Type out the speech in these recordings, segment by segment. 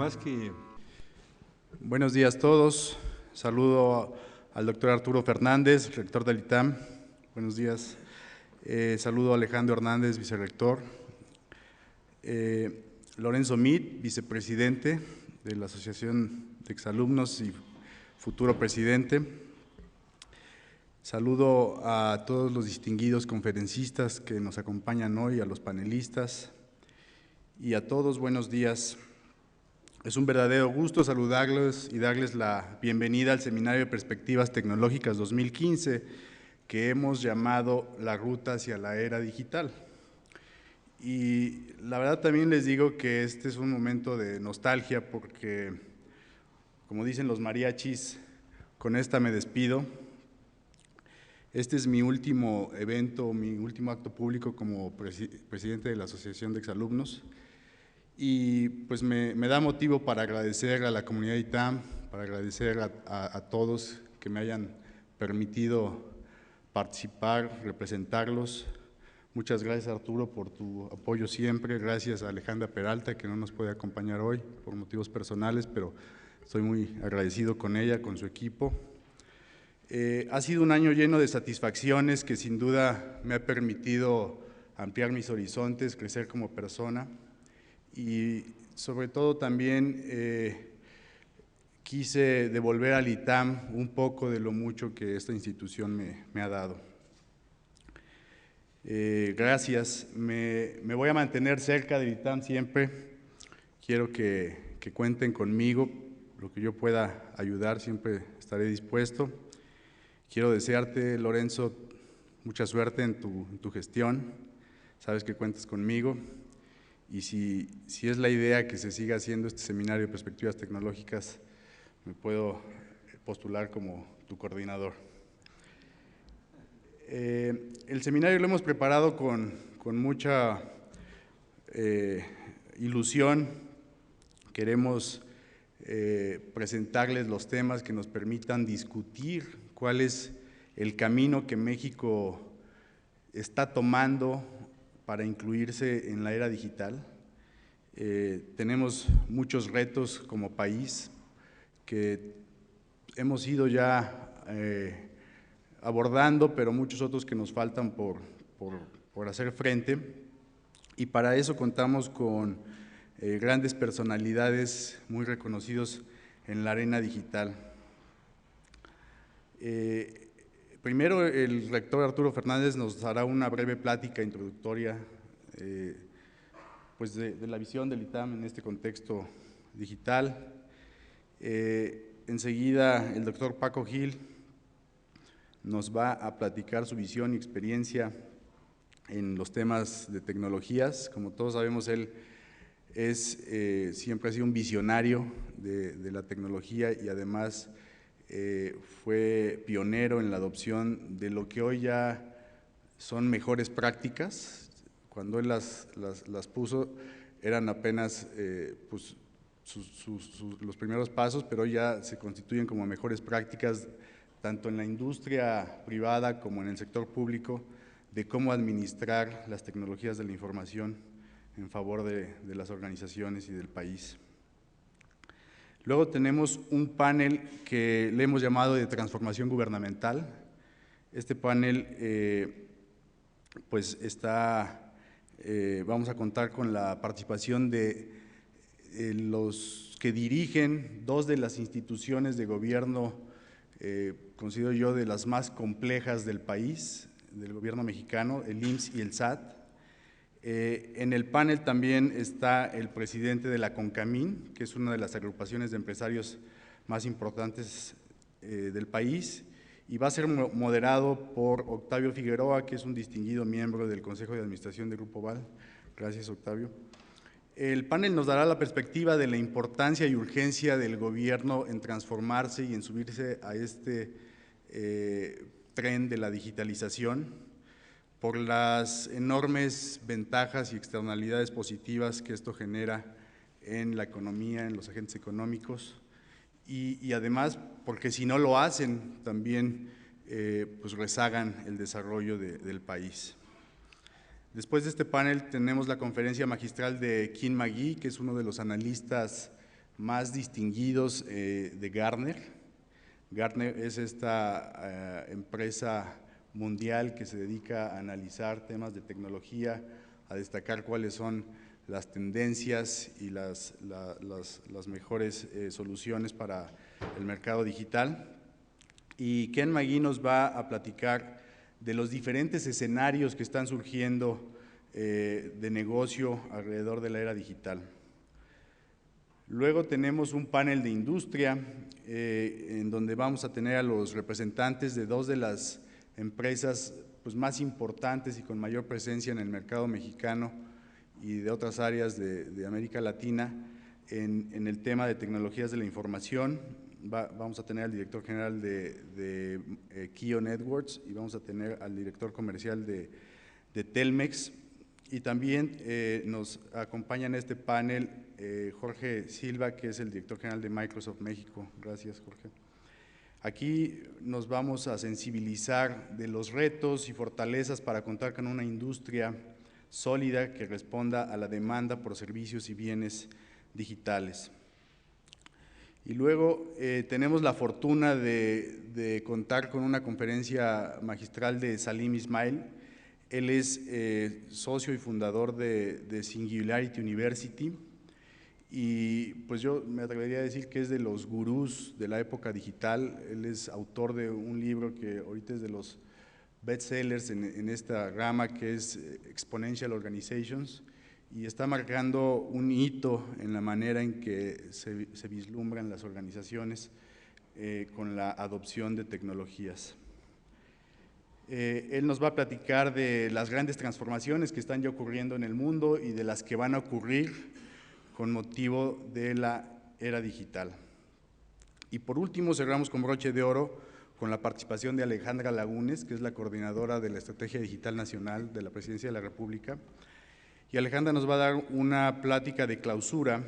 más que… Buenos días a todos. Saludo al doctor Arturo Fernández, rector del ITAM. Buenos días. Saludo a Alejandro Hernández, vicerrector. Lorenzo Mit, vicepresidente de la Asociación de Exalumnos y futuro presidente. Saludo a todos los distinguidos conferencistas que nos acompañan hoy, a los panelistas y a todos buenos días. Es un verdadero gusto saludarlos y darles la bienvenida al Seminario de Perspectivas Tecnológicas 2015, que hemos llamado La Ruta hacia la Era Digital. Y la verdad también les digo que este es un momento de nostalgia porque, como dicen los mariachis, con esta me despido. Este es mi último evento, mi último acto público como presidente de la Asociación de Exalumnos. Y pues me da motivo para agradecer a la comunidad ITAM, para agradecer a todos que me hayan permitido participar, representarlos. Muchas gracias, Arturo, por tu apoyo siempre. Gracias a Alejandra Peralta, que no nos puede acompañar hoy por motivos personales, pero estoy muy agradecido con ella, con su equipo. Ha sido un año lleno de satisfacciones que sin duda me ha permitido ampliar mis horizontes, crecer como persona. Y sobre todo también quise devolver al ITAM un poco de lo mucho que esta institución me ha dado. Gracias. Me voy a mantener cerca del ITAM siempre. Quiero que cuenten conmigo. Lo que yo pueda ayudar siempre estaré dispuesto. Quiero desearte, Lorenzo, mucha suerte en tu gestión. Sabes que cuentas conmigo. Y si es la idea que se siga haciendo este seminario de perspectivas tecnológicas, me puedo postular como tu coordinador. El seminario lo hemos preparado con mucha ilusión. Queremos presentarles los temas que nos permitan discutir cuál es el camino que México está tomando para incluirse en la era digital. Tenemos muchos retos como país que hemos ido ya abordando, pero muchos otros que nos faltan por hacer frente. Y para eso contamos con grandes personalidades muy reconocidos en la arena digital. Primero, el rector Arturo Fernández nos hará una breve plática introductoria pues de la visión del ITAM en este contexto digital. Enseguida, el doctor Paco Gil nos va a platicar su visión y experiencia en los temas de tecnologías. Como todos sabemos, él siempre ha sido un visionario de la tecnología y además fue pionero en la adopción de lo que hoy ya son mejores prácticas. Cuando él las puso eran apenas pues, los primeros pasos, pero hoy ya se constituyen como mejores prácticas tanto en la industria privada como en el sector público de cómo administrar las tecnologías de la información en favor de las organizaciones y del país. Luego tenemos un panel que le hemos llamado de transformación gubernamental. Este panel pues vamos a contar con la participación de los que dirigen dos de las instituciones de gobierno, considero yo, de las más complejas del país, del gobierno mexicano, el IMSS y el SAT. En el panel también está el presidente de la CONCAMIN, que es una de las agrupaciones de empresarios más importantes del país, y va a ser moderado por Octavio Figueroa, que es un distinguido miembro del Consejo de Administración de Grupo Val. Gracias, Octavio. El panel nos dará la perspectiva de la importancia y urgencia del gobierno en transformarse y en subirse a este tren de la digitalización, por las enormes ventajas y externalidades positivas que esto genera en la economía, en los agentes económicos, y además porque si no lo hacen también pues rezagan el desarrollo del país. Después de este panel tenemos la conferencia magistral de Kim McGee, que es uno de los analistas más distinguidos de Gartner. Gartner es esta empresa mundial que se dedica a analizar temas de tecnología, a destacar cuáles son las tendencias y las mejores soluciones para el mercado digital. Y Ken Magee nos va a platicar de los diferentes escenarios que están surgiendo de negocio alrededor de la era digital. Luego tenemos un panel de industria en donde vamos a tener a los representantes de dos de las empresas pues, más importantes y con mayor presencia en el mercado mexicano y de otras áreas de América Latina en el tema de tecnologías de la información. Vamos a tener al director general de Kio Networks y vamos a tener al director comercial de Telmex. Y también nos acompaña en este panel Jorge Silva, que es el director general de Microsoft México. Gracias, Jorge. Aquí nos vamos a sensibilizar de los retos y fortalezas para contar con una industria sólida que responda a la demanda por servicios y bienes digitales. Y luego tenemos la fortuna de contar con una conferencia magistral de Salim Ismail. Él es socio y fundador de Singularity University y pues yo me atrevería a decir que es de los gurús de la época digital. Él es autor de un libro que ahorita es de los bestsellers en esta rama, que es Exponential Organizations, y está marcando un hito en la manera en que se vislumbran las organizaciones con la adopción de tecnologías. Él nos va a platicar de las grandes transformaciones que están ya ocurriendo en el mundo y de las que van a ocurrir con motivo de la era digital. Y por último cerramos con broche de oro con la participación de Alejandra Lagunes, que es la coordinadora de la Estrategia Digital Nacional de la Presidencia de la República. Y Alejandra nos va a dar una plática de clausura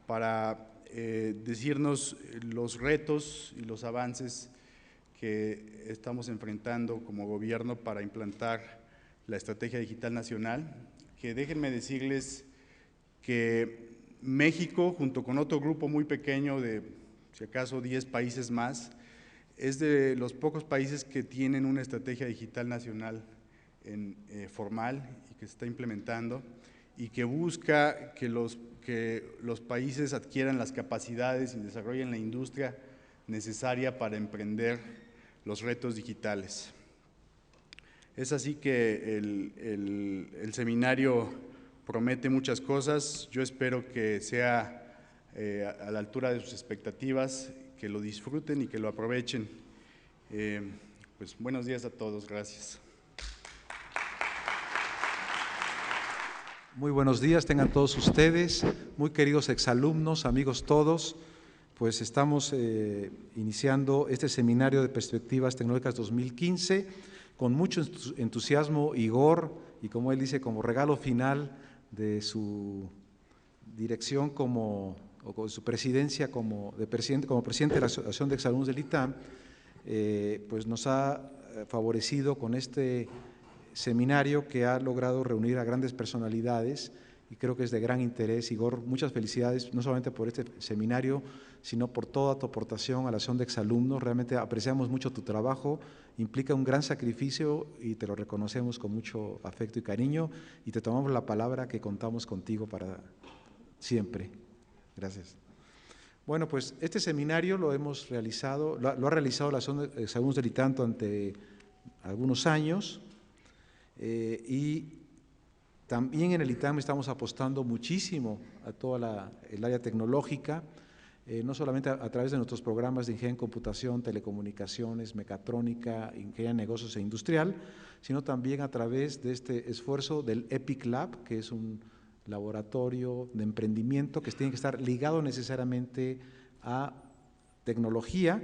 para decirnos los retos y los avances que estamos enfrentando como gobierno para implantar la Estrategia Digital Nacional, que déjenme decirles que México, junto con otro grupo muy pequeño de, si acaso, 10 países más, es de los pocos países que tienen una estrategia digital nacional formal y que se está implementando y que busca que los países adquieran las capacidades y desarrollen la industria necesaria para emprender los retos digitales. Es así que el seminario promete muchas cosas. Yo espero que sea a la altura de sus expectativas, que lo disfruten y que lo aprovechen. Pues buenos días a todos, gracias. Muy buenos días tengan todos ustedes, muy queridos exalumnos, amigos todos. Pues estamos iniciando este seminario de perspectivas tecnológicas 2015 con mucho entusiasmo, vigor y, como él dice, como regalo final de su dirección como su presidencia como presidente de la Asociación de Exalumnos del ITAM, pues nos ha favorecido con este seminario que ha logrado reunir a grandes personalidades y creo que es de gran interés. Igor, muchas felicidades, no solamente por este seminario, sino por toda tu aportación a la Asociación de Exalumnos. Realmente apreciamos mucho tu trabajo, implica un gran sacrificio y te lo reconocemos con mucho afecto y cariño y te tomamos la palabra que contamos contigo para siempre. Gracias. Bueno, pues este seminario lo hemos realizado, lo ha realizado la Asociación de Exalumnos del ITAM durante algunos años y también en el ITAM estamos apostando muchísimo a toda el área tecnológica, no solamente a través de nuestros programas de ingeniería en computación, telecomunicaciones, mecatrónica, ingeniería en negocios e industrial, sino también a través de este esfuerzo del EPIC Lab, que es un laboratorio de emprendimiento que tiene que estar ligado necesariamente a tecnología,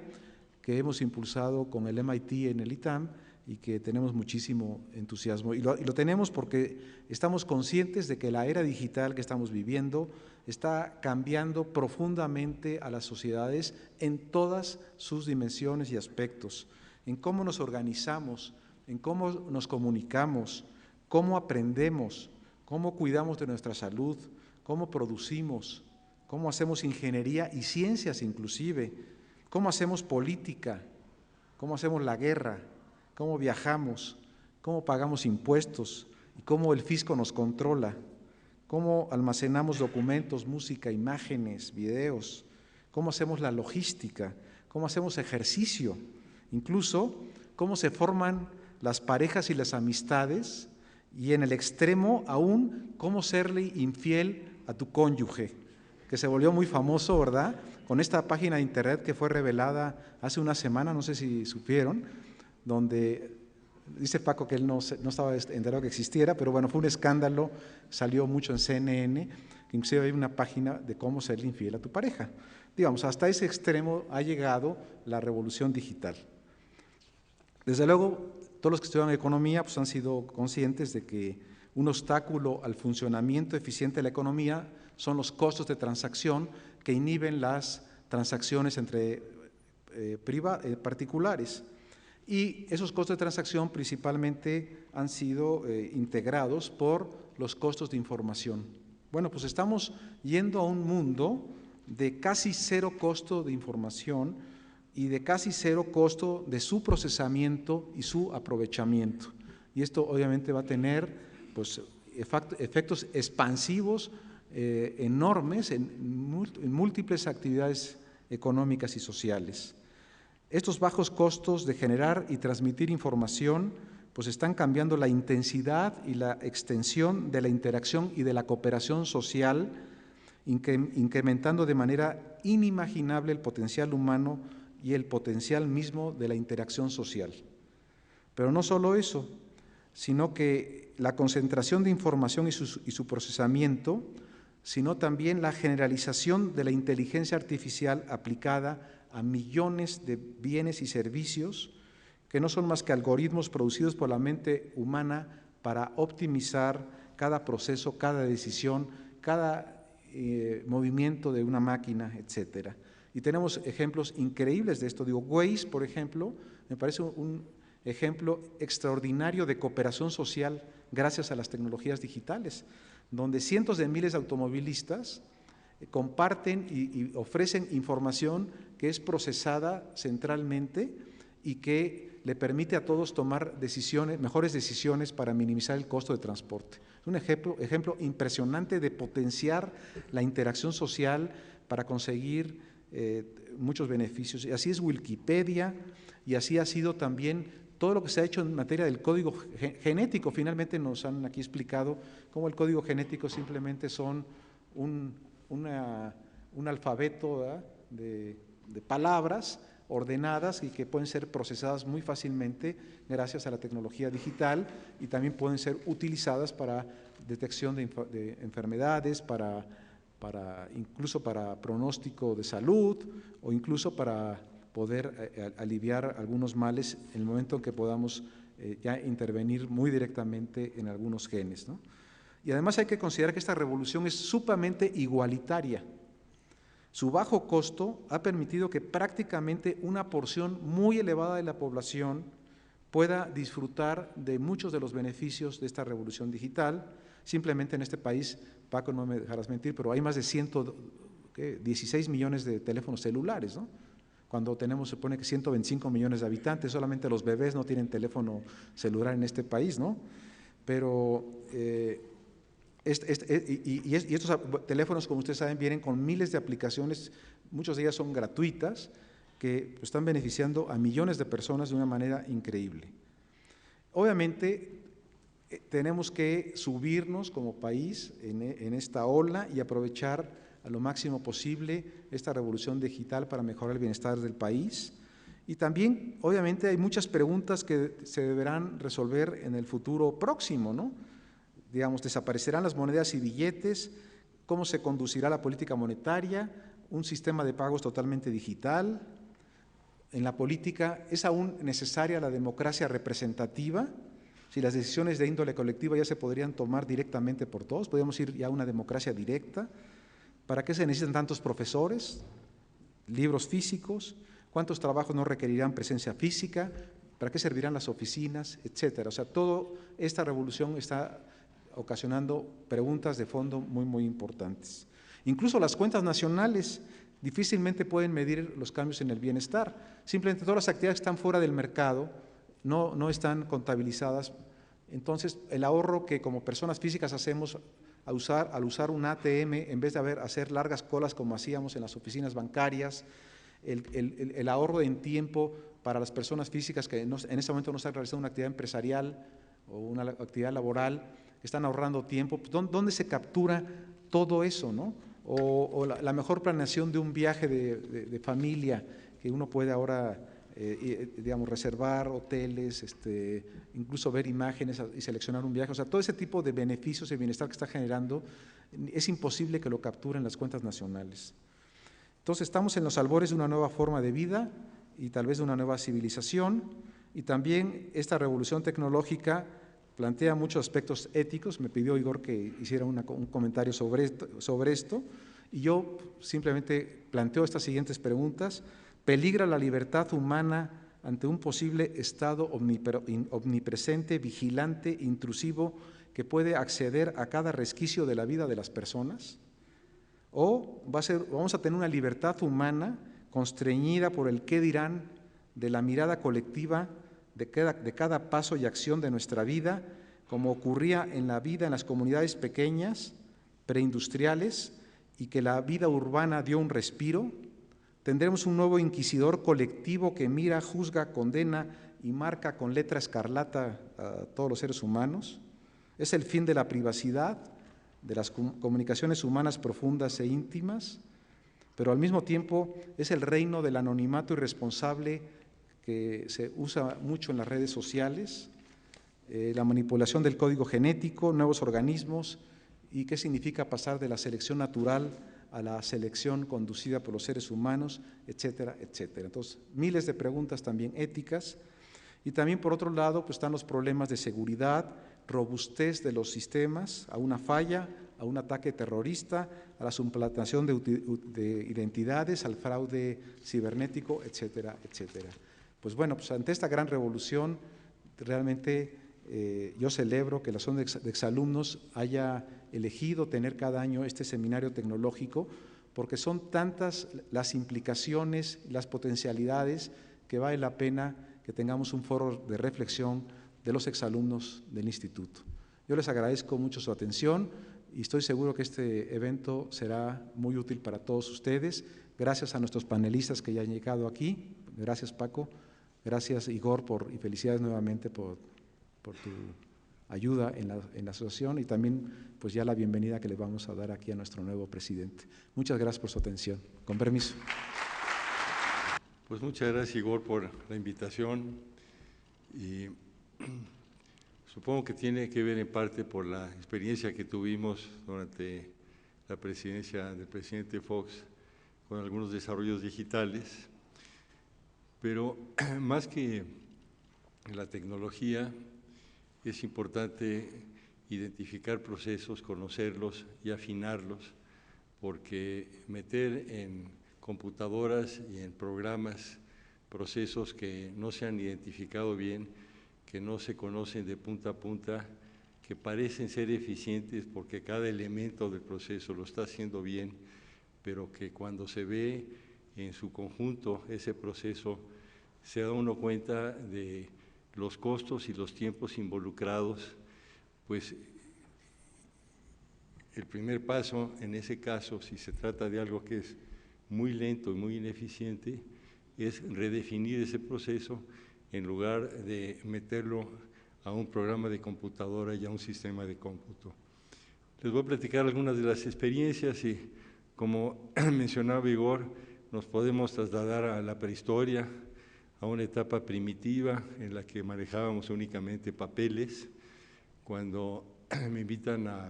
que hemos impulsado con el MIT en el ITAM y que tenemos muchísimo entusiasmo. Y lo tenemos porque estamos conscientes de que la era digital que estamos viviendo está cambiando profundamente a las sociedades en todas sus dimensiones y aspectos, en cómo nos organizamos, en cómo nos comunicamos, cómo aprendemos, cómo cuidamos de nuestra salud, cómo producimos, cómo hacemos ingeniería y ciencias inclusive, cómo hacemos política, cómo hacemos la guerra, cómo viajamos, cómo pagamos impuestos y cómo el fisco nos controla, cómo almacenamos documentos, música, imágenes, videos, cómo hacemos la logística, cómo hacemos ejercicio, incluso cómo se forman las parejas y las amistades y en el extremo aún cómo serle infiel a tu cónyuge, que se volvió muy famoso, ¿verdad? Con esta página de internet que fue revelada hace una semana, no sé si supieron, donde dice Paco que él no estaba enterado que existiera, pero bueno, fue un escándalo, salió mucho en CNN, inclusive hay una página de cómo serle infiel a tu pareja. Digamos, hasta ese extremo ha llegado la revolución digital. Desde luego, todos los que estudian economía pues, han sido conscientes de que un obstáculo al funcionamiento eficiente de la economía son los costos de transacción que inhiben las transacciones entre particulares. Y esos costos de transacción principalmente han sido integrados por los costos de información. Bueno, pues estamos yendo a un mundo de casi cero costo de información y de casi cero costo de su procesamiento y su aprovechamiento. Y esto obviamente va a tener pues, efectos expansivos enormes en múltiples actividades económicas y sociales. Estos bajos costos de generar y transmitir información pues están cambiando la intensidad y la extensión de la interacción y de la cooperación social, incrementando de manera inimaginable el potencial humano y el potencial mismo de la interacción social. Pero no solo eso, sino que la concentración de información y su procesamiento, sino también la generalización de la inteligencia artificial aplicada a millones de bienes y servicios que no son más que algoritmos producidos por la mente humana para optimizar cada proceso, cada decisión, cada movimiento de una máquina, etcétera. Y tenemos ejemplos increíbles de esto. Digo, Waze, por ejemplo, me parece un ejemplo extraordinario de cooperación social gracias a las tecnologías digitales, donde cientos de miles de automovilistas comparten y ofrecen información que es procesada centralmente y que le permite a todos tomar decisiones, mejores decisiones para minimizar el costo de transporte. Es un ejemplo impresionante de potenciar la interacción social para conseguir muchos beneficios. Y así es Wikipedia y así ha sido también todo lo que se ha hecho en materia del código genético. Finalmente nos han aquí explicado cómo el código genético simplemente son un alfabeto de palabras ordenadas y que pueden ser procesadas muy fácilmente gracias a la tecnología digital y también pueden ser utilizadas para detección de enfermedades, incluso para pronóstico de salud o incluso para poder aliviar algunos males en el momento en que podamos ya intervenir muy directamente en algunos genes, ¿no? Y además hay que considerar que esta revolución es sumamente igualitaria. Su bajo costo ha permitido que prácticamente una porción muy elevada de la población pueda disfrutar de muchos de los beneficios de esta revolución digital. Simplemente en este país, Paco, no me dejarás mentir, pero hay más de 116 millones de teléfonos celulares, ¿no? Cuando tenemos, se supone que 125 millones de habitantes, solamente los bebés no tienen teléfono celular en este país, ¿no? Pero estos teléfonos, como ustedes saben, vienen con miles de aplicaciones, muchas de ellas son gratuitas, que están beneficiando a millones de personas de una manera increíble. Obviamente, tenemos que subirnos como país en esta ola y aprovechar a lo máximo posible esta revolución digital para mejorar el bienestar del país. Y también, obviamente, hay muchas preguntas que se deberán resolver en el futuro próximo, ¿no? Digamos, desaparecerán las monedas y billetes, cómo se conducirá la política monetaria, un sistema de pagos totalmente digital. En la política, ¿es aún necesaria la democracia representativa? Si las decisiones de índole colectiva ya se podrían tomar directamente por todos, podríamos ir ya a una democracia directa. ¿Para qué se necesitan tantos profesores, libros físicos? ¿Cuántos trabajos no requerirán presencia física? ¿Para qué servirán las oficinas? Etcétera. O sea, toda esta revolución está ocasionando preguntas de fondo muy, muy importantes. Incluso las cuentas nacionales difícilmente pueden medir los cambios en el bienestar. Simplemente todas las actividades que están fuera del mercado no están contabilizadas. Entonces, el ahorro que como personas físicas hacemos al usar un ATM, en vez de hacer largas colas como hacíamos en las oficinas bancarias, el ahorro en tiempo para las personas físicas que en ese momento no están realizando una actividad empresarial o una actividad laboral, están ahorrando tiempo. ¿Dónde se captura todo eso, no? O la mejor planeación de un viaje de familia, que uno puede ahora, digamos, reservar hoteles, incluso ver imágenes y seleccionar un viaje. O sea, todo ese tipo de beneficios y bienestar que está generando, es imposible que lo capturen las cuentas nacionales. Entonces, estamos en los albores de una nueva forma de vida y tal vez de una nueva civilización, y también esta revolución tecnológica plantea muchos aspectos éticos. Me pidió Igor que hiciera un comentario sobre esto, y yo simplemente planteo estas siguientes preguntas. ¿Peligra la libertad humana ante un posible Estado omnipresente, vigilante, intrusivo, que puede acceder a cada resquicio de la vida de las personas? ¿O vamos a tener una libertad humana constreñida por el qué dirán de la mirada colectiva de cada paso y acción de nuestra vida, como ocurría en la vida en las comunidades pequeñas, preindustriales, y que la vida urbana dio un respiro? ¿Tendremos un nuevo inquisidor colectivo que mira, juzga, condena y marca con letra escarlata a todos los seres humanos? ¿Es el fin de la privacidad, de las comunicaciones humanas profundas e íntimas? Pero al mismo tiempo es el reino del anonimato irresponsable que se usa mucho en las redes sociales, la manipulación del código genético, nuevos organismos, y qué significa pasar de la selección natural a la selección conducida por los seres humanos, etcétera, etcétera. Entonces, miles de preguntas también éticas. Y también, por otro lado, pues están los problemas de seguridad, robustez de los sistemas, a una falla, a un ataque terrorista, a la suplantación de identidades, al fraude cibernético, etcétera, etcétera. Pues bueno, pues ante esta gran revolución, realmente yo celebro que la Asociación de Exalumnos haya elegido tener cada año este seminario tecnológico, porque son tantas las implicaciones, las potencialidades, que vale la pena que tengamos un foro de reflexión de los exalumnos del instituto. Yo les agradezco mucho su atención y estoy seguro que este evento será muy útil para todos ustedes. Gracias a nuestros panelistas que ya han llegado aquí. Gracias, Paco. Gracias, Igor, y felicidades nuevamente por tu ayuda en la asociación, y también pues ya la bienvenida que le vamos a dar aquí a nuestro nuevo presidente. Muchas gracias por su atención. Con permiso. Pues muchas gracias, Igor, por la invitación, y supongo que tiene que ver en parte por la experiencia que tuvimos durante la presidencia del presidente Fox con algunos desarrollos digitales, pero más que la tecnología, es importante identificar procesos, conocerlos y afinarlos, porque meter en computadoras y en programas procesos que no se han identificado bien, que no se conocen de punta a punta, que parecen ser eficientes porque cada elemento del proceso lo está haciendo bien, pero que cuando se ve en su conjunto ese proceso, se da uno cuenta de los costos y los tiempos involucrados. Pues el primer paso en ese caso, si se trata de algo que es muy lento y muy ineficiente, es redefinir ese proceso en lugar de meterlo a un programa de computadora y a un sistema de cómputo. Les voy a platicar algunas de las experiencias y, como mencionaba Igor, nos podemos trasladar a la prehistoria, a una etapa primitiva en la que manejábamos únicamente papeles. Cuando me invitan a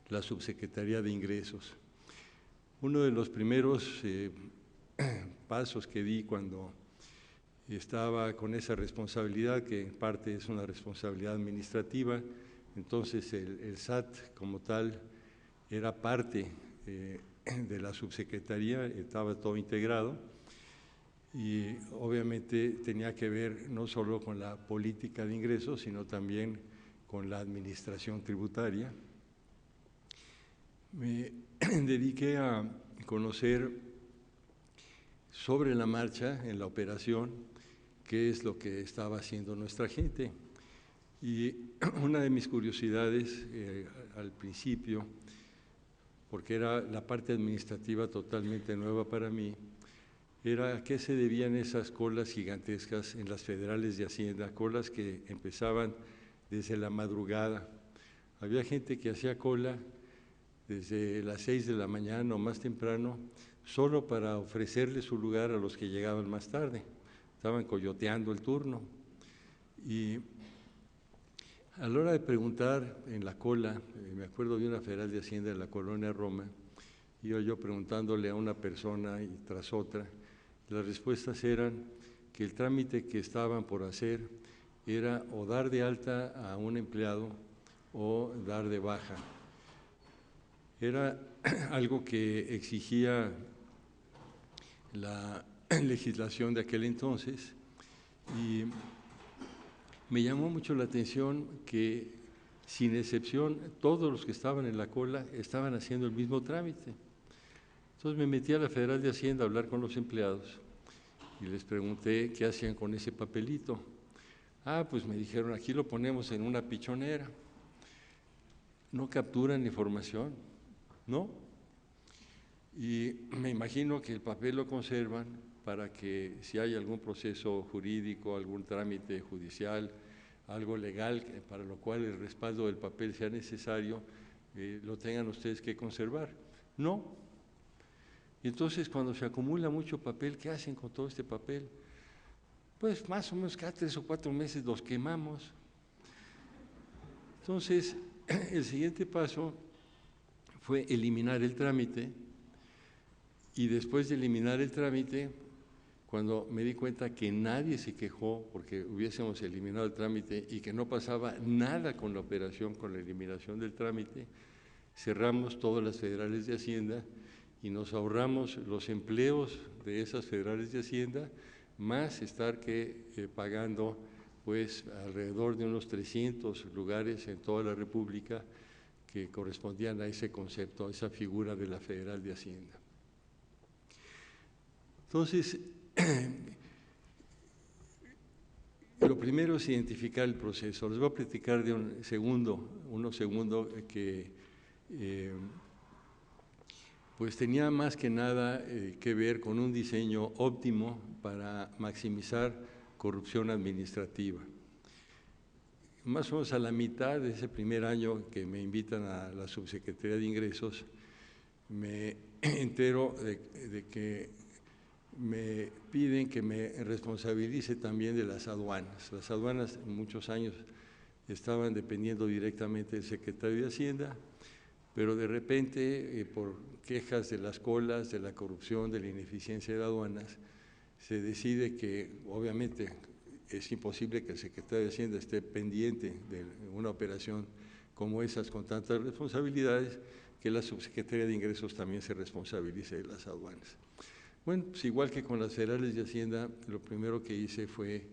la Subsecretaría de Ingresos, uno de los primeros pasos que di cuando estaba con esa responsabilidad, que en parte es una responsabilidad administrativa, entonces el SAT como tal era parte de la subsecretaría, estaba todo integrado, y obviamente tenía que ver no solo con la política de ingresos, sino también con la administración tributaria. Me dediqué a conocer sobre la marcha, en la operación, qué es lo que estaba haciendo nuestra gente. Y una de mis curiosidades al principio, porque era la parte administrativa totalmente nueva para mí, era a qué se debían esas colas gigantescas en las federales de Hacienda, colas que empezaban desde la madrugada. Había gente que hacía cola desde las 6 de la mañana o más temprano, solo para ofrecerle su lugar a los que llegaban más tarde. Estaban coyoteando el turno. Y a la hora de preguntar en la cola, me acuerdo de una federal de Hacienda en la colonia Roma, iba yo preguntándole a una persona y tras otra, las respuestas eran que el trámite que estaban por hacer era o dar de alta a un empleado o dar de baja. Era algo que exigía la legislación de aquel entonces y me llamó mucho la atención que, sin excepción, todos los que estaban en la cola estaban haciendo el mismo trámite. Entonces me metí a la Federal de Hacienda a hablar con los empleados y les pregunté qué hacían con ese papelito. Ah, pues me dijeron, aquí lo ponemos en una pichonera. ¿No capturan información? ¿No? Y me imagino que el papel lo conservan para que si hay algún proceso jurídico, algún trámite judicial, algo legal para lo cual el respaldo del papel sea necesario, lo tengan ustedes que conservar. No. Y entonces cuando se acumula mucho papel, ¿qué hacen con todo este papel? Pues más o menos cada 3 o 4 meses los quemamos. Entonces, el siguiente paso fue eliminar el trámite y después de eliminar el trámite, cuando me di cuenta que nadie se quejó porque hubiésemos eliminado el trámite y que no pasaba nada con la operación, con la eliminación del trámite, cerramos todas las federales de Hacienda y nos ahorramos los empleos de esas federales de Hacienda, más estar pagando pues alrededor de unos 300 lugares en toda la República que correspondían a ese concepto, a esa figura de la Federal de Hacienda. Entonces, lo primero es identificar el proceso. Les voy a platicar de unos segundos que pues tenía más que nada que ver con un diseño óptimo para maximizar corrupción administrativa. Más o menos a la mitad de ese primer año que me invitan a la Subsecretaría de Ingresos, me entero de que me piden que me responsabilice también de las aduanas. Las aduanas muchos años estaban dependiendo directamente del secretario de Hacienda, pero de repente, por quejas de las colas, de la corrupción, de la ineficiencia de aduanas, se decide que obviamente es imposible que el secretario de Hacienda esté pendiente de una operación como esas con tantas responsabilidades, que la Subsecretaría de Ingresos también se responsabilice de las aduanas. Bueno, pues igual que con las federales de Hacienda, lo primero que hice fue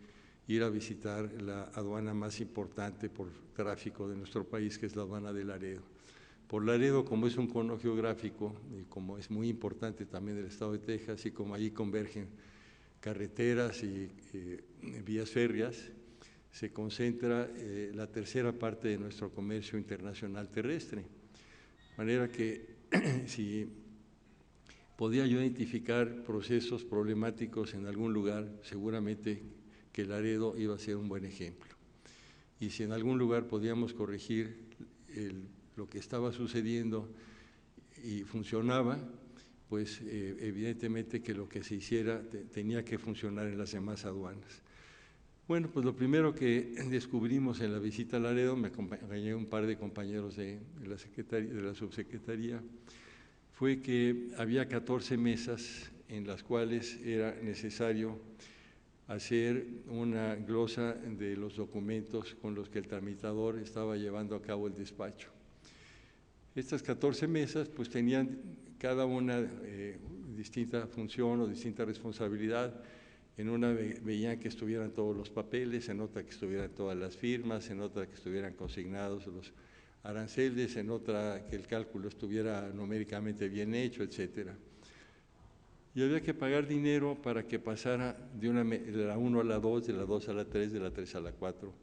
ir a visitar la aduana más importante por tráfico de nuestro país, que es la aduana de Laredo. Por Laredo, como es un cono geográfico y como es muy importante también el estado de Texas y como allí convergen carreteras y vías férreas, se concentra la tercera parte de nuestro comercio internacional terrestre. De manera que si podía yo identificar procesos problemáticos en algún lugar, seguramente que Laredo iba a ser un buen ejemplo. Y si en algún lugar podíamos corregir lo que estaba sucediendo y funcionaba, pues evidentemente que lo que se hiciera tenía que funcionar en las demás aduanas. Bueno, pues lo primero que descubrimos en la visita a Laredo, me acompañé un par de compañeros de la subsecretaría, fue que había 14 mesas en las cuales era necesario hacer una glosa de los documentos con los que el tramitador estaba llevando a cabo el despacho. Estas 14 mesas pues tenían cada una distinta función o distinta responsabilidad. En una veían que estuvieran todos los papeles, en otra que estuvieran todas las firmas, en otra que estuvieran consignados los aranceles, en otra que el cálculo estuviera numéricamente bien hecho, etcétera. Y había que pagar dinero para que pasara de la 1 a la 2, de la 2 a la 3, de la 3 a la 4.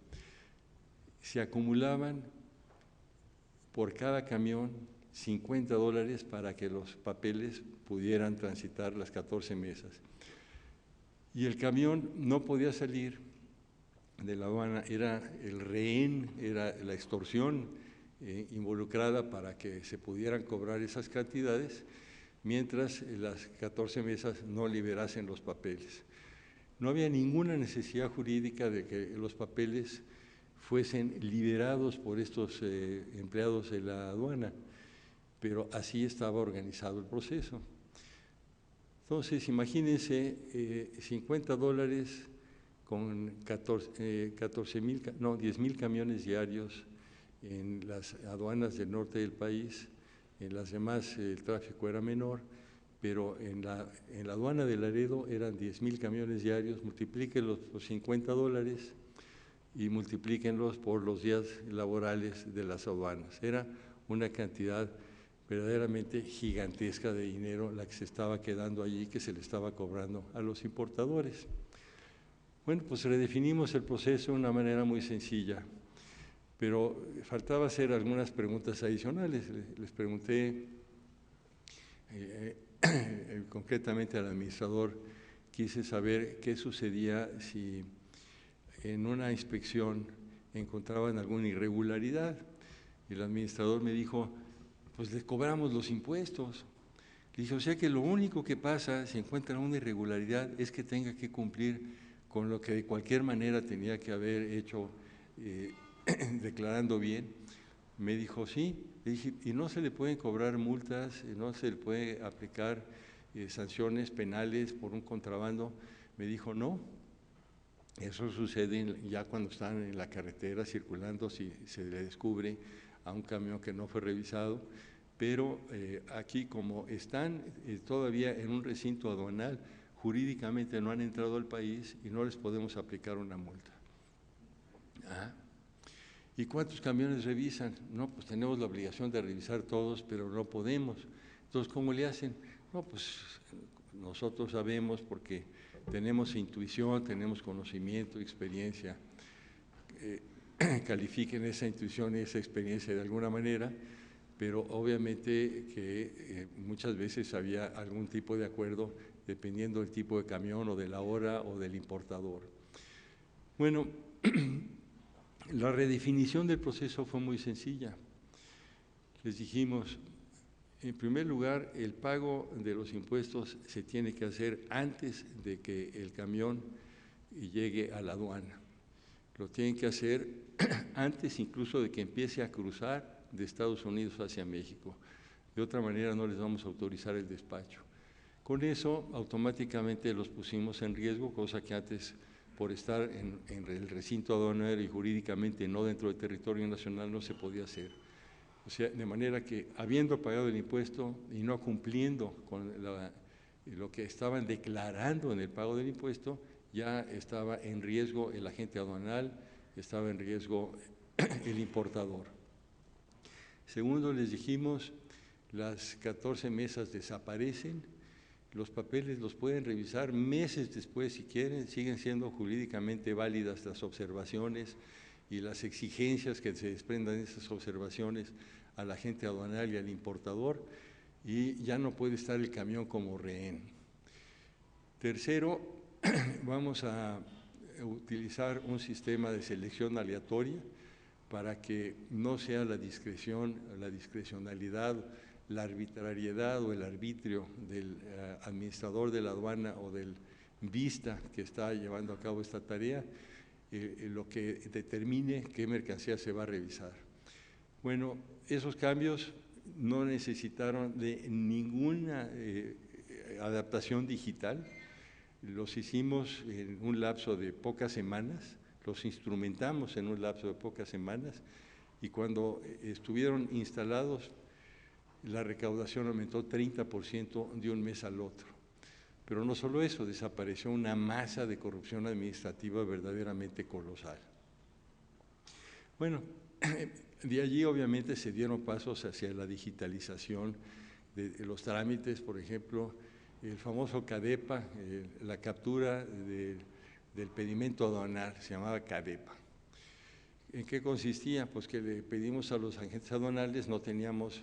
Se acumulaban por cada camión $50 para que los papeles pudieran transitar las 14 mesas. Y el camión no podía salir de la aduana, era el rehén, era la extorsión involucrada para que se pudieran cobrar esas cantidades, mientras las 14 mesas no liberasen los papeles. No había ninguna necesidad jurídica de que los papeles fuesen liberados por estos empleados de la aduana, pero así estaba organizado el proceso. Entonces, imagínense $50 con 10,000 camiones diarios en las aduanas del norte del país. En las demás el tráfico era menor, pero en la aduana de Laredo eran 10,000 camiones diarios. Multiplíquenlos por $50 y multiplíquenlos por los días laborales de las aduanas. Era una cantidad verdaderamente gigantesca de dinero la que se estaba quedando allí, que se le estaba cobrando a los importadores. Bueno, pues redefinimos el proceso de una manera muy sencilla, pero faltaba hacer algunas preguntas adicionales. Les pregunté concretamente al administrador, quise saber qué sucedía si en una inspección encontraban alguna irregularidad. Y el administrador me dijo, pues le cobramos los impuestos. Le dije, o sea que lo único que pasa si encuentran una irregularidad es que tenga que cumplir con lo que de cualquier manera tenía que haber hecho declarando bien. Me dijo, sí. Le dije, ¿y no se le pueden cobrar multas, no se le puede aplicar sanciones penales por un contrabando? Me dijo, no. Eso sucede ya cuando están en la carretera circulando, si se le descubre a un camión que no fue revisado, pero aquí como están todavía en un recinto aduanal, jurídicamente no han entrado al país y no les podemos aplicar una multa. ¿Y cuántos camiones revisan? No, pues tenemos la obligación de revisar todos, pero no podemos. Entonces, ¿cómo le hacen? No, pues nosotros sabemos porque tenemos intuición, tenemos conocimiento, experiencia. Califiquen esa intuición y esa experiencia de alguna manera, pero obviamente que muchas veces había algún tipo de acuerdo dependiendo del tipo de camión o de la hora o del importador. Bueno, la redefinición del proceso fue muy sencilla. Les dijimos, en primer lugar, el pago de los impuestos se tiene que hacer antes de que el camión llegue a la aduana. Lo tienen que hacer antes incluso de que empiece a cruzar de Estados Unidos hacia México. De otra manera no les vamos a autorizar el despacho. Con eso automáticamente los pusimos en riesgo, cosa que antes por estar en el recinto aduanero y jurídicamente no dentro del territorio nacional no se podía hacer. O sea, de manera que habiendo pagado el impuesto y no cumpliendo con lo que estaban declarando en el pago del impuesto, ya estaba en riesgo el agente aduanal, estaba en riesgo el importador. Segundo, les dijimos, las 14 mesas desaparecen, los papeles los pueden revisar meses después si quieren, siguen siendo jurídicamente válidas las observaciones y las exigencias que se desprendan de esas observaciones al agente aduanal y al importador, y ya no puede estar el camión como rehén. Tercero, vamos a utilizar un sistema de selección aleatoria para que no sea la discreción, la discrecionalidad, la arbitrariedad o el arbitrio del administrador de la aduana o del vista que está llevando a cabo esta tarea, lo que determine qué mercancía se va a revisar. Bueno, esos cambios no necesitaron de ninguna adaptación digital, los hicimos en un lapso de pocas semanas, los instrumentamos en un lapso de pocas semanas y cuando estuvieron instalados la recaudación aumentó 30% de un mes al otro. Pero no solo eso, desapareció una masa de corrupción administrativa verdaderamente colosal. Bueno, de allí obviamente se dieron pasos hacia la digitalización de los trámites, por ejemplo, el famoso CADEPA, la captura del pedimento aduanal, se llamaba CADEPA. ¿En qué consistía? Pues que le pedimos a los agentes aduanales, no teníamos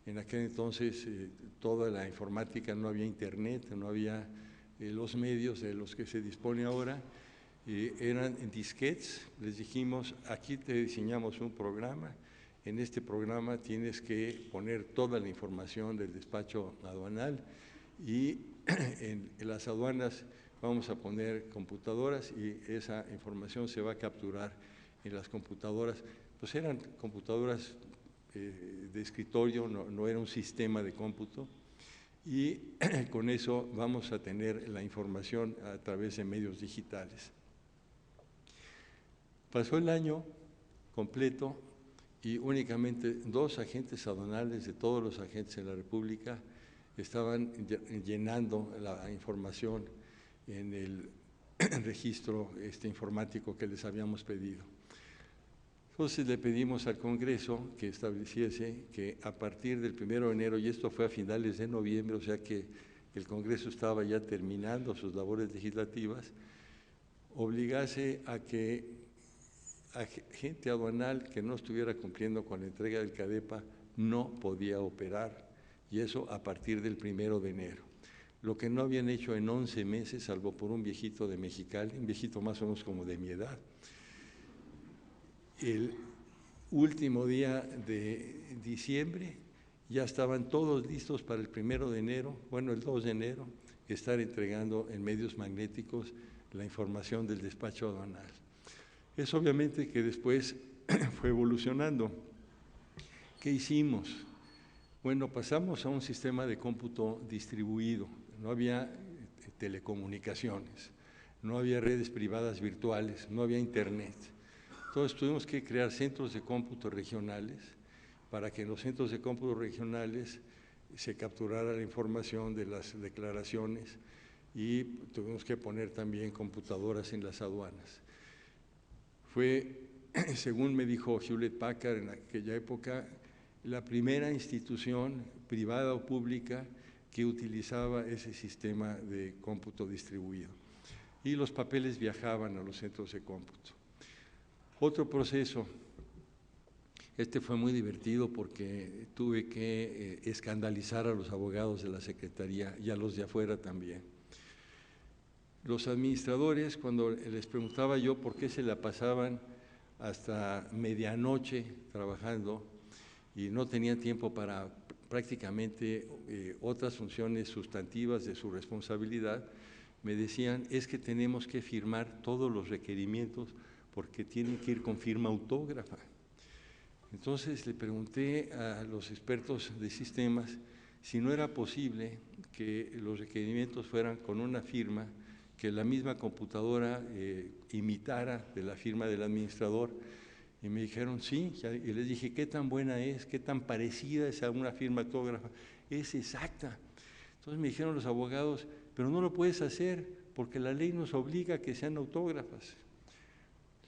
en aquel entonces toda la informática, no había internet, no había los medios de los que se dispone ahora, eran en disquetes. Les dijimos, aquí te diseñamos un programa, en este programa tienes que poner toda la información del despacho aduanal y en las aduanas vamos a poner computadoras y esa información se va a capturar en las computadoras. Pues eran computadoras de escritorio, no era un sistema de cómputo, y con eso vamos a tener la información a través de medios digitales. Pasó el año completo y únicamente 2 agentes aduanales de todos los agentes en la República estaban llenando la información en el registro informático que les habíamos pedido. Entonces le pedimos al Congreso que estableciese que a partir del 1 de enero, y esto fue a finales de noviembre, o sea que el Congreso estaba ya terminando sus labores legislativas, obligase a que agente aduanal que no estuviera cumpliendo con la entrega del CADEPA no podía operar, y eso a partir del 1 de enero. Lo que no habían hecho en 11 meses, salvo por un viejito de Mexicali, un viejito más o menos como de mi edad. El último día de diciembre ya estaban todos listos para el 1 de enero, bueno, el 2 de enero, estar entregando en medios magnéticos la información del despacho aduanal. Es obviamente que después fue evolucionando. ¿Qué hicimos? Bueno, pasamos a un sistema de cómputo distribuido, no había telecomunicaciones, no había redes privadas virtuales, no había internet. Entonces tuvimos que crear centros de cómputo regionales para que en los centros de cómputo regionales se capturara la información de las declaraciones y tuvimos que poner también computadoras en las aduanas. Fue, según me dijo Hewlett Packard en aquella época, la primera institución privada o pública que utilizaba ese sistema de cómputo distribuido. Y los papeles viajaban a los centros de cómputo. Otro proceso, este fue muy divertido porque tuve que escandalizar a los abogados de la Secretaría y a los de afuera también. Los administradores, cuando les preguntaba yo por qué se la pasaban hasta medianoche trabajando y no tenían tiempo para prácticamente otras funciones sustantivas de su responsabilidad, me decían, es que tenemos que firmar todos los requerimientos porque tienen que ir con firma autógrafa. Entonces le pregunté a los expertos de sistemas si no era posible que los requerimientos fueran con una firma que la misma computadora imitara de la firma del administrador, y me dijeron sí, y les dije, ¿qué tan buena es? ¿Qué tan parecida es a una firma autógrafa? Es exacta. Entonces me dijeron los abogados, pero no lo puedes hacer porque la ley nos obliga a que sean autógrafas.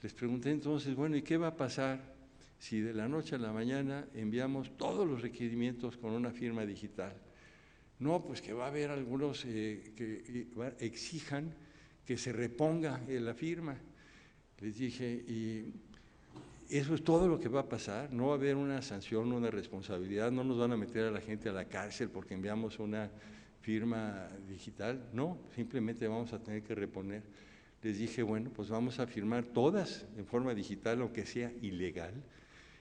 Les pregunté entonces, bueno, ¿y qué va a pasar si de la noche a la mañana enviamos todos los requerimientos con una firma digital? No, pues que va a haber algunos que exijan que se reponga la firma. Les dije, y eso es todo lo que va a pasar, no va a haber una sanción, una responsabilidad, no nos van a meter a la gente a la cárcel porque enviamos una firma digital, no, simplemente vamos a tener que reponer. Les dije, bueno, pues vamos a firmar todas en forma digital, aunque sea ilegal,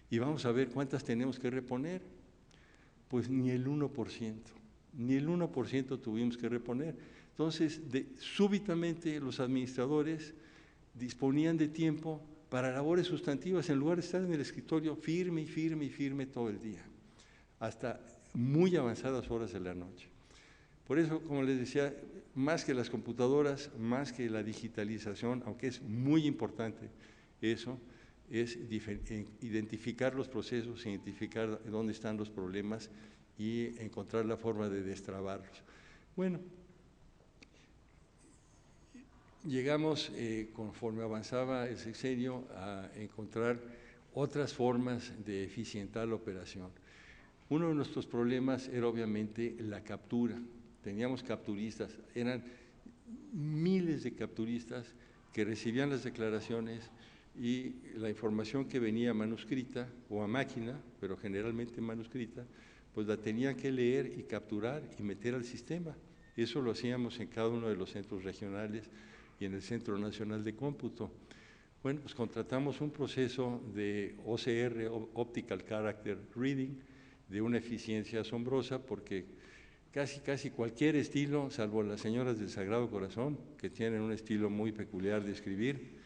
y vamos a ver cuántas tenemos que reponer. Pues ni el 1%, ni el 1% tuvimos que reponer. Entonces, súbitamente los administradores disponían de tiempo para labores sustantivas en lugar de estar en el escritorio firme y firme y firme todo el día, hasta muy avanzadas horas de la noche. Por eso, como les decía, más que las computadoras, más que la digitalización, aunque es muy importante eso, es identificar los procesos, identificar dónde están los problemas y encontrar la forma de destrabarlos. Bueno, llegamos, conforme avanzaba el sexenio, a encontrar otras formas de eficientar la operación. Uno de nuestros problemas era obviamente la captura. Teníamos capturistas, eran miles de capturistas que recibían las declaraciones y la información que venía manuscrita o a máquina, pero generalmente manuscrita, pues la tenían que leer y capturar y meter al sistema. Eso lo hacíamos en cada uno de los centros regionales y en el Centro Nacional de Cómputo. Bueno, pues contratamos un proceso de OCR, Optical Character Reading, de una eficiencia asombrosa, porque casi cualquier estilo, salvo las señoras del Sagrado Corazón, que tienen un estilo muy peculiar de escribir,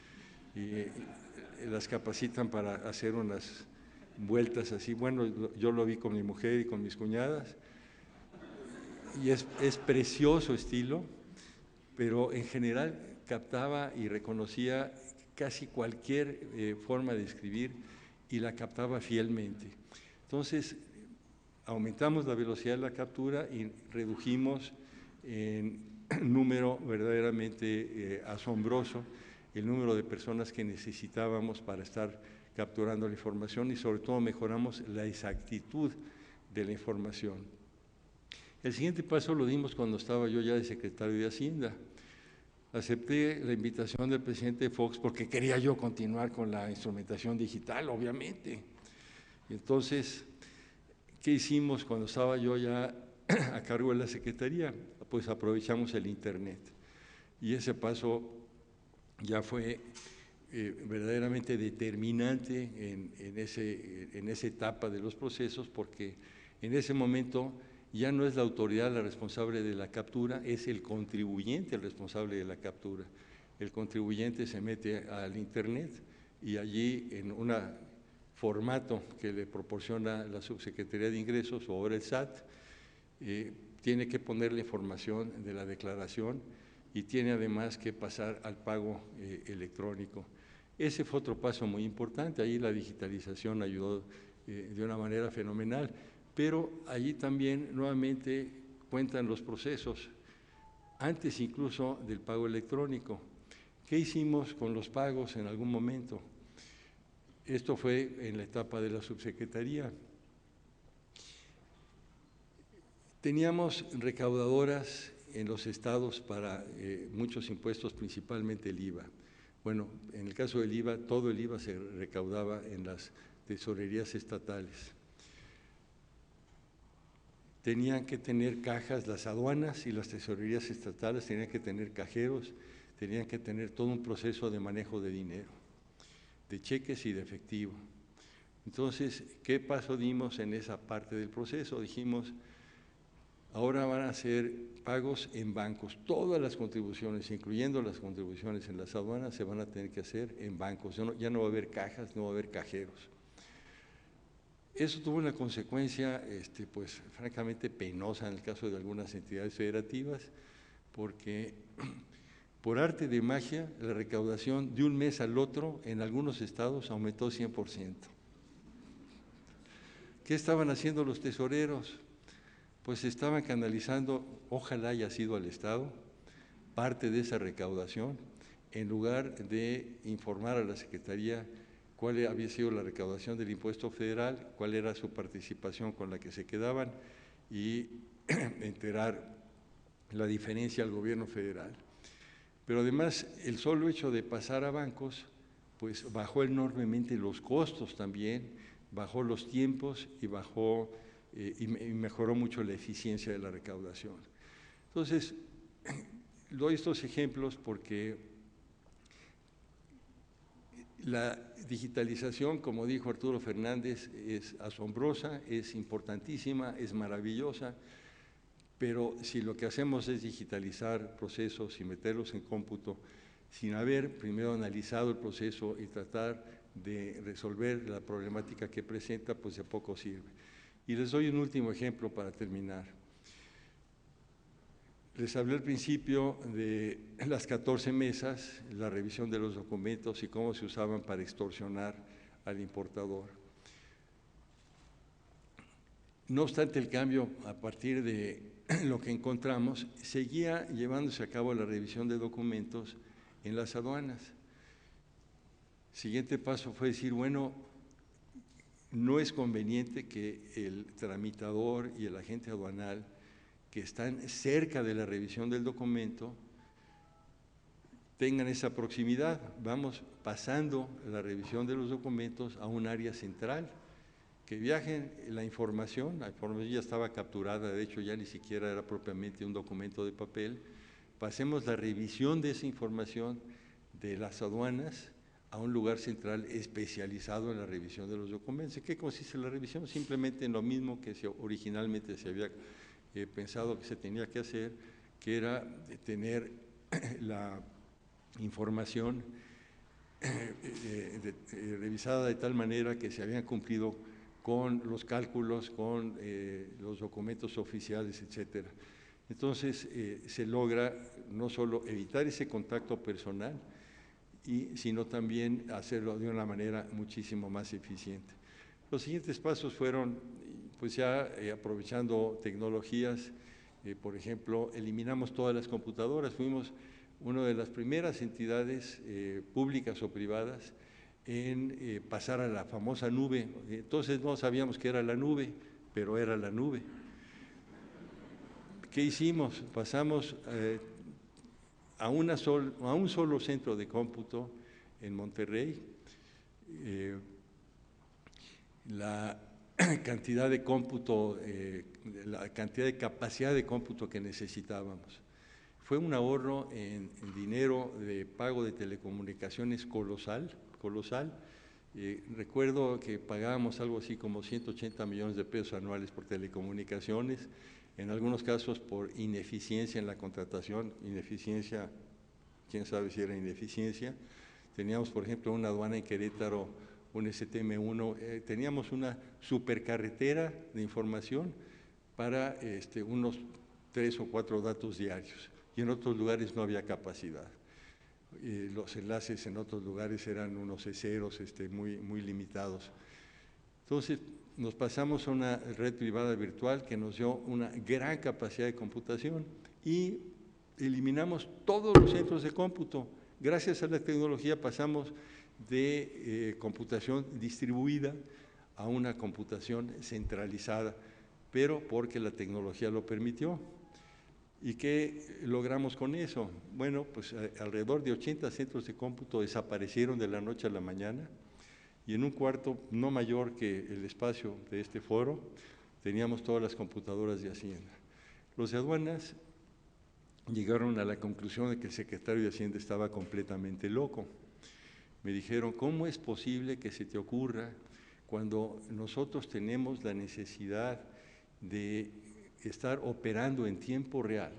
y las capacitan para hacer unas vueltas así. Bueno, yo lo vi con mi mujer y con mis cuñadas, y es precioso estilo, pero en general captaba y reconocía casi cualquier forma de escribir y la captaba fielmente. Entonces, aumentamos la velocidad de la captura y redujimos en número verdaderamente asombroso el número de personas que necesitábamos para estar capturando la información y sobre todo mejoramos la exactitud de la información. El siguiente paso lo dimos cuando estaba yo ya de secretario de Hacienda. Acepté la invitación del presidente Fox porque quería yo continuar con la instrumentación digital, obviamente. Entonces, ¿qué hicimos cuando estaba yo ya a cargo de la Secretaría? Pues aprovechamos el Internet. Y ese paso ya fue verdaderamente determinante en esa etapa de los procesos, porque en ese momento ya no es la autoridad la responsable de la captura, es el contribuyente el responsable de la captura. El contribuyente se mete al Internet y allí en un formato que le proporciona la Subsecretaría de Ingresos o ahora el SAT, tiene que poner la información de la declaración y tiene además que pasar al pago electrónico. Ese fue otro paso muy importante, ahí la digitalización ayudó de una manera fenomenal, pero allí también nuevamente cuentan los procesos, antes incluso del pago electrónico. ¿Qué hicimos con los pagos en algún momento? Esto fue en la etapa de la subsecretaría. Teníamos recaudadoras en los estados para muchos impuestos, principalmente el IVA. Bueno, en el caso del IVA, todo el IVA se recaudaba en las tesorerías estatales. Tenían que tener cajas, las aduanas y las tesorerías estatales tenían que tener cajeros, tenían que tener todo un proceso de manejo de dinero, de cheques y de efectivo. Entonces, ¿qué paso dimos en esa parte del proceso? Dijimos, ahora van a ser pagos en bancos. Todas las contribuciones, incluyendo las contribuciones en las aduanas, se van a tener que hacer en bancos. Ya no va a haber cajas, no va a haber cajeros. Eso tuvo una consecuencia, pues, francamente penosa en el caso de algunas entidades federativas, porque por arte de magia, la recaudación de un mes al otro en algunos estados aumentó 100%. ¿Qué estaban haciendo los tesoreros? Pues estaban canalizando, ojalá haya sido al Estado, parte de esa recaudación, en lugar de informar a la Secretaría cuál había sido la recaudación del impuesto federal, cuál era su participación con la que se quedaban y enterar la diferencia al gobierno federal. Pero además, el solo hecho de pasar a bancos, pues bajó enormemente los costos también, bajó los tiempos y bajó y mejoró mucho la eficiencia de la recaudación. Entonces, doy estos ejemplos porque la digitalización, como dijo Arturo Fernández, es asombrosa, es importantísima, es maravillosa, pero si lo que hacemos es digitalizar procesos y meterlos en cómputo, sin haber primero analizado el proceso y tratar de resolver la problemática que presenta, pues de poco sirve. Y les doy un último ejemplo para terminar. Les hablé al principio de las 14 mesas, la revisión de los documentos y cómo se usaban para extorsionar al importador. No obstante el cambio, a partir de lo que encontramos, seguía llevándose a cabo la revisión de documentos en las aduanas. El siguiente paso fue decir, bueno, no es conveniente que el tramitador y el agente aduanal que están cerca de la revisión del documento tengan esa proximidad. Vamos pasando la revisión de los documentos a un área central, que viajen la información ya estaba capturada, de hecho ya ni siquiera era propiamente un documento de papel, pasemos la revisión de esa información de las aduanas a un lugar central especializado en la revisión de los documentos. ¿En qué consiste la revisión? Simplemente en lo mismo que originalmente se había pensado que se tenía que hacer, que era tener la información revisada de tal manera que se habían cumplido con los cálculos, con los documentos oficiales, etcétera. Entonces, se logra no solo evitar ese contacto personal, sino también hacerlo de una manera muchísimo más eficiente. Los siguientes pasos fueron, pues ya aprovechando tecnologías, por ejemplo, eliminamos todas las computadoras, fuimos una de las primeras entidades públicas o privadas en pasar a la famosa nube. Entonces no sabíamos qué era la nube, pero era la nube. ¿Qué hicimos? Pasamos a un solo centro de cómputo en Monterrey. La cantidad de cómputo, la cantidad de capacidad de cómputo que necesitábamos. Fue un ahorro en dinero de pago de telecomunicaciones colosal. Recuerdo que pagábamos algo así como 180 millones de pesos anuales por telecomunicaciones, en algunos casos por ineficiencia en la contratación, ineficiencia, quién sabe si era ineficiencia. Teníamos, por ejemplo, una aduana en Querétaro, un STM1, teníamos una supercarretera de información para unos 3 o 4 datos diarios, y en otros lugares no había capacidad. Los enlaces en otros lugares eran unos ceros muy limitados. Entonces, nos pasamos a una red privada virtual que nos dio una gran capacidad de computación y eliminamos todos los centros de cómputo. Gracias a la tecnología pasamos de computación distribuida a una computación centralizada, pero porque la tecnología lo permitió. ¿Y qué logramos con eso? Bueno, pues alrededor de 80 centros de cómputo desaparecieron de la noche a la mañana, y en un cuarto no mayor que el espacio de este foro teníamos todas las computadoras de Hacienda. Los de aduanas llegaron a la conclusión de que el secretario de Hacienda estaba completamente loco. Me dijeron, ¿cómo es posible que se te ocurra cuando nosotros tenemos la necesidad de estar operando en tiempo real,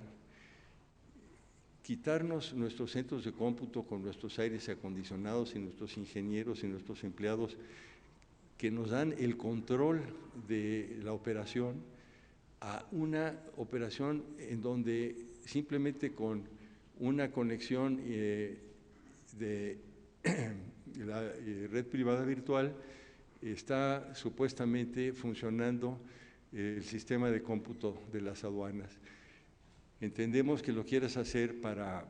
quitarnos nuestros centros de cómputo con nuestros aires acondicionados y nuestros ingenieros y nuestros empleados que nos dan el control de la operación, a una operación en donde simplemente con una conexión de la red privada virtual está supuestamente funcionando el sistema de cómputo de las aduanas? Entendemos que lo quieres hacer para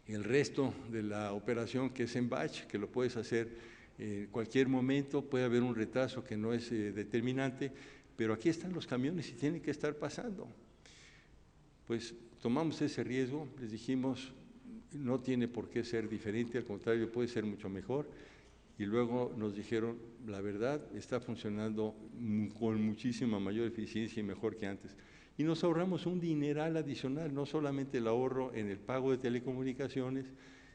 el resto de la operación, que es en batch, que lo puedes hacer en cualquier momento, puede haber un retraso que no es determinante, pero aquí están los camiones y tienen que estar pasando. Pues tomamos ese riesgo, les dijimos, no tiene por qué ser diferente, al contrario, puede ser mucho mejor. Y luego nos dijeron, la verdad, está funcionando con muchísima mayor eficiencia y mejor que antes. Y nos ahorramos un dineral adicional, no solamente el ahorro en el pago de telecomunicaciones,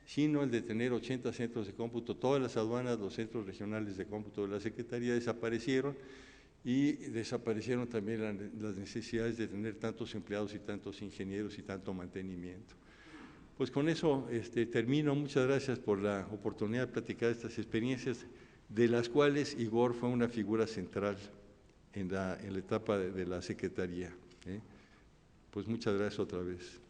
sino el de tener 80 centros de cómputo. Todas las aduanas, los centros regionales de cómputo de la Secretaría desaparecieron, y desaparecieron también las necesidades de tener tantos empleados y tantos ingenieros y tanto mantenimiento. Pues con eso termino. Muchas gracias por la oportunidad de platicar estas experiencias, de las cuales Igor fue una figura central en la etapa de la Secretaría. Pues muchas gracias otra vez.